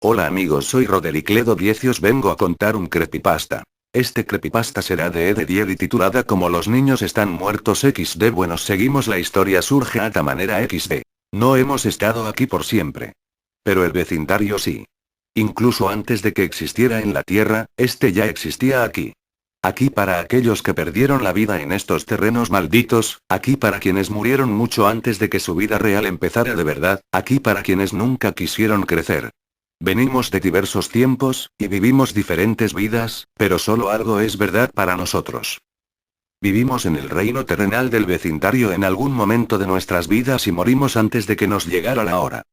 Hola amigos, soy Roderick Ledo y os vengo a contar un creepypasta. Este creepypasta será de Ed Ediel y titulada como Los niños están muertos XD. Bueno, seguimos la historia, surge a esta manera XD. No hemos estado aquí por siempre. Pero el vecindario sí. Incluso antes de que existiera en la Tierra, este ya existía aquí. Aquí para aquellos que perdieron la vida en estos terrenos malditos, aquí para quienes murieron mucho antes de que su vida real empezara de verdad, aquí para quienes nunca quisieron crecer. Venimos de diversos tiempos, y vivimos diferentes vidas, pero solo algo es verdad para nosotros. Vivimos en el reino terrenal del vecindario en algún momento de nuestras vidas y morimos antes de que nos llegara la hora.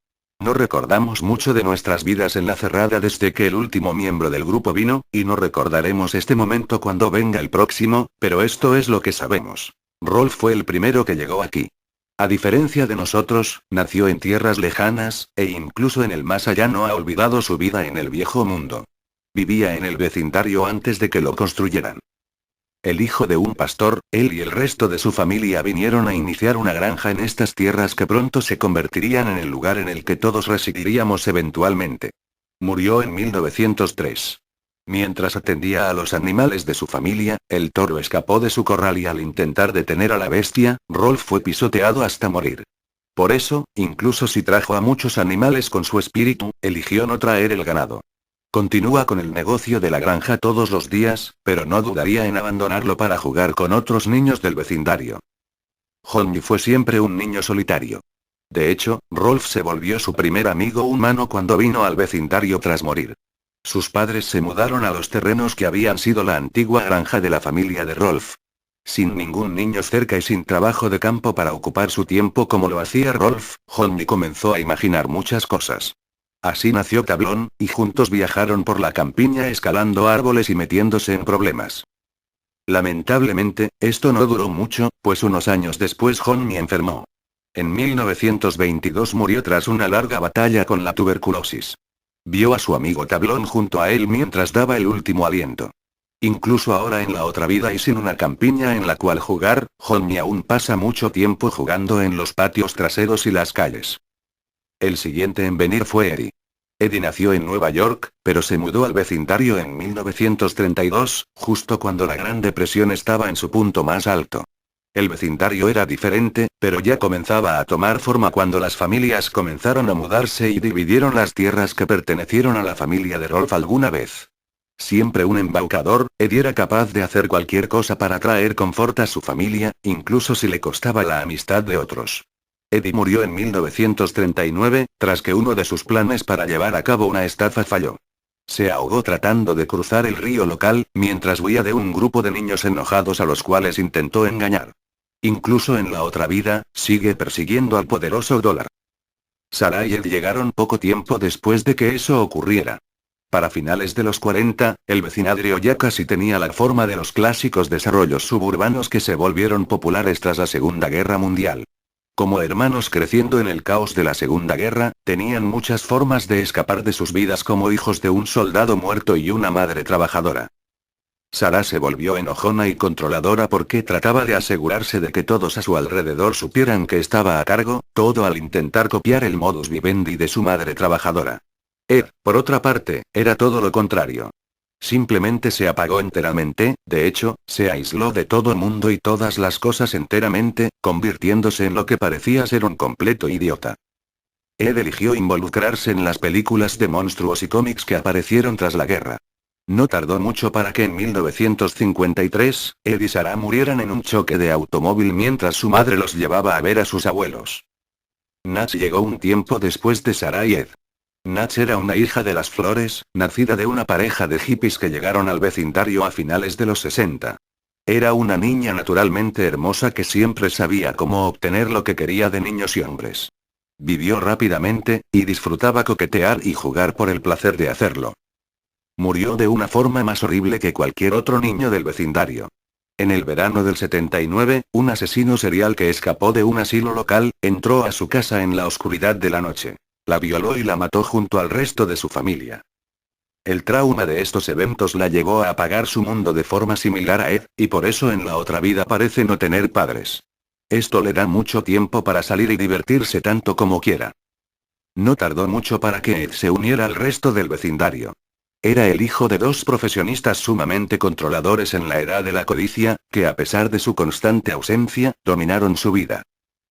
No recordamos mucho de nuestras vidas en la cerrada desde que el último miembro del grupo vino, y no recordaremos este momento cuando venga el próximo, pero esto es lo que sabemos. Rolf fue el primero que llegó aquí. A diferencia de nosotros, nació en tierras lejanas, e incluso en el más allá no ha olvidado su vida en el viejo mundo. Vivía en el vecindario antes de que lo construyeran. El hijo de un pastor, él y el resto de su familia vinieron a iniciar una granja en estas tierras que pronto se convertirían en el lugar en el que todos residiríamos eventualmente. Murió en 1903. Mientras atendía a los animales de su familia, el toro escapó de su corral y al intentar detener a la bestia, Rolf fue pisoteado hasta morir. Por eso, incluso si trajo a muchos animales con su espíritu, eligió no traer el ganado. Continúa con el negocio de la granja todos los días, pero no dudaría en abandonarlo para jugar con otros niños del vecindario. Johnny fue siempre un niño solitario. De hecho, Rolf se volvió su primer amigo humano cuando vino al vecindario tras morir. Sus padres se mudaron a los terrenos que habían sido la antigua granja de la familia de Rolf. Sin ningún niño cerca y sin trabajo de campo para ocupar su tiempo como lo hacía Rolf, Johnny comenzó a imaginar muchas cosas. Así nació Tablón, y juntos viajaron por la campiña escalando árboles y metiéndose en problemas. Lamentablemente, esto no duró mucho, pues unos años después Johnny enfermó. En 1922 murió tras una larga batalla con la tuberculosis. Vio a su amigo Tablón junto a él mientras daba el último aliento. Incluso ahora en la otra vida y sin una campiña en la cual jugar, Johnny aún pasa mucho tiempo jugando en los patios traseros y las calles. El siguiente en venir fue Eddie. Eddie nació en Nueva York, pero se mudó al vecindario en 1932, justo cuando la Gran Depresión estaba en su punto más alto. El vecindario era diferente, pero ya comenzaba a tomar forma cuando las familias comenzaron a mudarse y dividieron las tierras que pertenecieron a la familia de Rolf alguna vez. Siempre un embaucador, Eddie era capaz de hacer cualquier cosa para traer confort a su familia, incluso si le costaba la amistad de otros. Eddie murió en 1939, tras que uno de sus planes para llevar a cabo una estafa falló. Se ahogó tratando de cruzar el río local, mientras huía de un grupo de niños enojados a los cuales intentó engañar. Incluso en la otra vida, sigue persiguiendo al poderoso dólar. Sarah y Ed llegaron poco tiempo después de que eso ocurriera. Para finales de los 40, el vecindario ya casi tenía la forma de los clásicos desarrollos suburbanos que se volvieron populares tras la Segunda Guerra Mundial. Como hermanos creciendo en el caos de la Segunda Guerra, tenían muchas formas de escapar de sus vidas como hijos de un soldado muerto y una madre trabajadora. Sarah se volvió enojona y controladora porque trataba de asegurarse de que todos a su alrededor supieran que estaba a cargo, todo al intentar copiar el modus vivendi de su madre trabajadora. Ed, por otra parte, era todo lo contrario. Simplemente se apagó enteramente, de hecho, se aisló de todo el mundo y todas las cosas enteramente, convirtiéndose en lo que parecía ser un completo idiota. Ed eligió involucrarse en las películas de monstruos y cómics que aparecieron tras la guerra. No tardó mucho para que en 1953, Ed y Sarah murieran en un choque de automóvil mientras su madre los llevaba a ver a sus abuelos. Natch llegó un tiempo después de Sarah y Ed. Natch era una hija de las flores, nacida de una pareja de hippies que llegaron al vecindario a finales de los 60. Era una niña naturalmente hermosa que siempre sabía cómo obtener lo que quería de niños y hombres. Vivió rápidamente, y disfrutaba coquetear y jugar por el placer de hacerlo. Murió de una forma más horrible que cualquier otro niño del vecindario. En el verano del 79, un asesino serial que escapó de un asilo local, entró a su casa en la oscuridad de la noche. La violó y la mató junto al resto de su familia. El trauma de estos eventos la llevó a apagar su mundo de forma similar a Ed, y por eso en la otra vida parece no tener padres. Esto le da mucho tiempo para salir y divertirse tanto como quiera. No tardó mucho para que Ed se uniera al resto del vecindario. Era el hijo de dos profesionistas sumamente controladores en la edad de la codicia, que a pesar de su constante ausencia, dominaron su vida.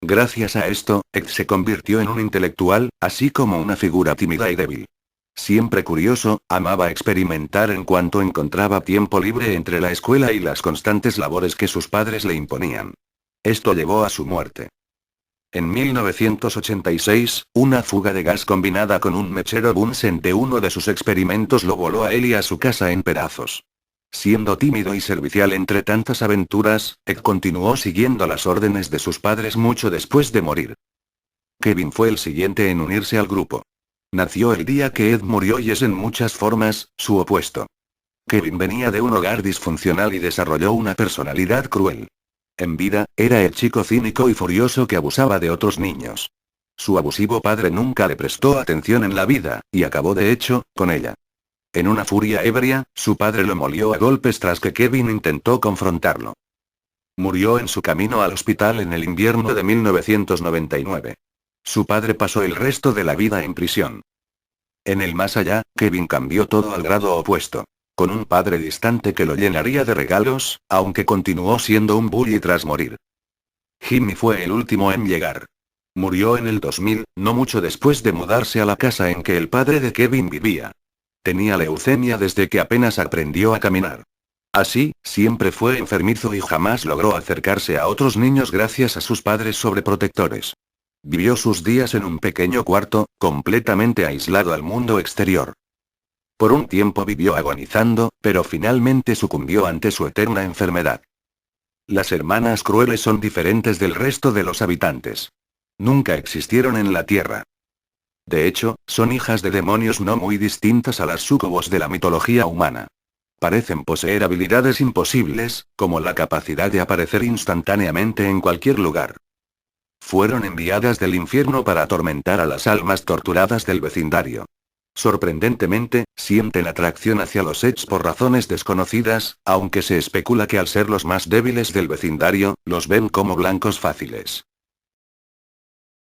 Gracias a esto, Ed se convirtió en un intelectual, así como una figura tímida y débil. Siempre curioso, amaba experimentar en cuanto encontraba tiempo libre entre la escuela y las constantes labores que sus padres le imponían. Esto llevó a su muerte. En 1986, una fuga de gas combinada con un mechero Bunsen de uno de sus experimentos lo voló a él y a su casa en pedazos. Siendo tímido y servicial entre tantas aventuras, Ed continuó siguiendo las órdenes de sus padres mucho después de morir. Kevin fue el siguiente en unirse al grupo. Nació el día que Ed murió y es en muchas formas, su opuesto. Kevin venía de un hogar disfuncional y desarrolló una personalidad cruel. En vida, era el chico cínico y furioso que abusaba de otros niños. Su abusivo padre nunca le prestó atención en la vida, y acabó de hecho, con ella. En una furia ebria, su padre lo molió a golpes tras que Kevin intentó confrontarlo. Murió en su camino al hospital en el invierno de 1999. Su padre pasó el resto de la vida en prisión. En el más allá, Kevin cambió todo al grado opuesto. Con un padre distante que lo llenaría de regalos, aunque continuó siendo un bully tras morir. Jimmy fue el último en llegar. Murió en el 2000, no mucho después de mudarse a la casa en que el padre de Kevin vivía. Tenía leucemia desde que apenas aprendió a caminar. Así, siempre fue enfermizo y jamás logró acercarse a otros niños gracias a sus padres sobreprotectores. Vivió sus días en un pequeño cuarto, completamente aislado al mundo exterior. Por un tiempo vivió agonizando, pero finalmente sucumbió ante su eterna enfermedad. Las hermanas crueles son diferentes del resto de los habitantes. Nunca existieron en la Tierra. De hecho, son hijas de demonios no muy distintas a las súcubos de la mitología humana. Parecen poseer habilidades imposibles, como la capacidad de aparecer instantáneamente en cualquier lugar. Fueron enviadas del infierno para atormentar a las almas torturadas del vecindario. Sorprendentemente, sienten atracción hacia los Edge por razones desconocidas, aunque se especula que al ser los más débiles del vecindario, los ven como blancos fáciles.